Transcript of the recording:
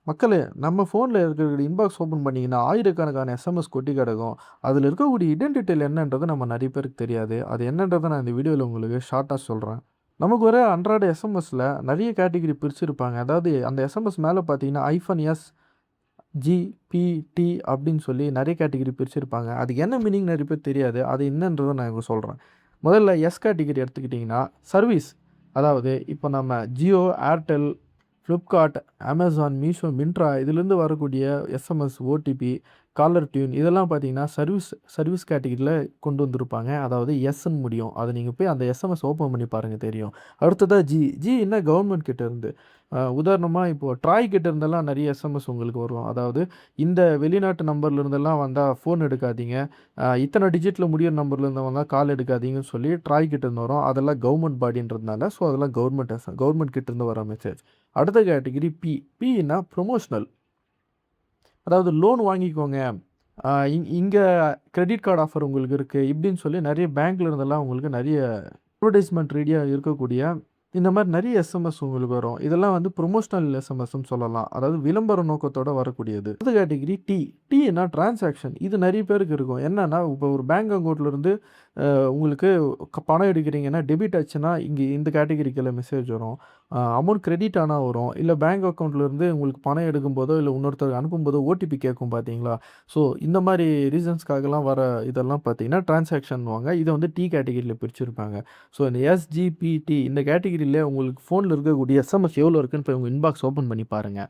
மக்களே, நம்ம ஃபோன்ல இருக்கிற இன்பாக்ஸ் ஓப்பன் பண்ணீங்கன்னா, ஆயிரக்கணக்கான எஸ்எம்எஸ் கொட்டி கிடக்கும். அதில இருக்கக்கூடிய ஹிடன் டீட்டெயில் என்னன்றது நம்ம நெறைய பேருக்கு தெரியாது. அது என்னன்றத நான் இந்த வீடியோல உங்களுக்கு ஷார்ட்டா சொல்றேன். நமக்கு வர அன்றாட எஸ்எம்எஸ்ல நெறைய கேட்டகரி பிரிச்சிருப்பாங்க. அதாவது அந்த எஸ்எம்எஸ் மேல பார்த்தீங்கன்னா, -எஸ், ஜி, பி, டி அப்படின்னு சொல்லி நெறைய கேட்டகரி பிரிச்சிருப்பாங்க. அதுக்கு என்ன மீனிங் நெறைய பேருக்கு தெரியாது. அது என்னன்றத நான் இப்ப சொல்றேன். முதல்ல எஸ் கேட்டகரி எடுத்துக்கிட்டீங்கன்னா, சர்வீஸ். அதாவது இப்ப நம்ம Jio, Airtel, Flipkart, Amazon, Meesho, Myntra இதிலிருந்து வரக்கூடிய எஸ்எம்எஸ், ஓடிபி, காலர் டியூன் இதெல்லாம் பார்த்தீங்கன்னா, சர்வீஸ் சர்வீஸ் கேட்டகரில கொண்டு வந்திருப்பாங்க. அதாவது எஸ்ன்னு முடியும். அத நீங்க போய் அந்த எஸ்எம்எஸ் ஓப்பன் பண்ணி பாருங்க தெரியும். அடுத்ததா ஜி. ஜின்னா கவர்ன்மென்ட் கிட்ட இருந்து. உதாரணமா இப்போ ட்ராய் கிட்ட இருந்தெல்லாம் நெறைய எஸ்எம்எஸ் உங்களுக்கு வரும். அதாவது இந்த வெளிநாட்டு நம்பர்ல இருந்தெல்லாம் வந்தா ஃபோன் எடுக்காதீங்க. இத்தன டிஜிட்ல முடியிற நம்பர்ல இருந்து வந்தா கால் எடுக்காதீங்கன்னு சொல்லி ட்ராய் கிட்ட இருந்து வரும். அதெல்லாம் கவர்ன்மென்ட் பாடின்றதுனால, ஸோ அதெல்லாம் கவர்ன்மென்ட் கிட்ட இருந்து வர மெசேஜ். அடுத்த கேட்டகரி பி. பின்னா ப்ரமோஷனல். அதாவது லோன் வாங்கிக்கோங்க. இங்க கிரெடிட் கார்ட் ஆஃபர் உங்களுக்கு இருக்கு. இப்படின்னு சொல்லி நெறைய பேங்க்ல இருந்தெல்லாம் உங்களுக்கு நெறைய அட்வர்டைஸ்மென்ட் ரீதியா இருக்கக்கூடிய இந்த மாரி நெறைய எஸ்எம்எஸ் உங்களுக்கு வரும். இதெல்லாம் வந்து ப்ரமோஷனல் எஸ்எம்எஸ்ன்னு சொல்லலாம். அதாவது விளம்பர நோக்கத்தோட வரக்கூடியது. அடுத்த கேட்டகரி டி. டீன்னா டிரான்சாக்ஷன். இது நெறைய பேருக்கு இருக்கும். என்னன்னா, இப்போ ஒரு பேங்க் அக்கவுண்ட்ல இருந்து உங்களுக்கு பணம் எடுக்கிறீங்கன்னா, டெபிட் ஆச்சுன்னா, இங்க இந்த கேட்டகரிக்குள்ள மெசேஜ் வரும். அமௌண்ட் கிரெடிட் ஆனா வரும். இல்ல பேங்க் அக்கவுண்ட்ல இருந்து உங்களுக்கு பணம் எடுக்கும்போதோ, இல்ல இன்னொருத்தருக்கு அனுப்பும்போதோ ஓடிபி கேட்கும் பார்த்தீங்களா? ஸோ இந்த மாரி ரீசன்ஸ்க்காகலாம் வர இதெல்லாம் பார்த்தீங்கன்னா, டிரான்சாக்ஷன்னுவாங்க. இத வந்து டி கேட்டகரில பிரிச்சிருப்பாங்க. ஸோ இந்த எஸ்ஜிபிடி இந்த கேட்டகரியில உங்களுக்கு ஃபோன்ல இருக்கக்கூடிய எஸ்எம்எஸ் எவ்வளோ இருக்குன்னு போய் உங்க இன்பாக்ஸ் ஓப்பன் பண்ணி பாருங்க.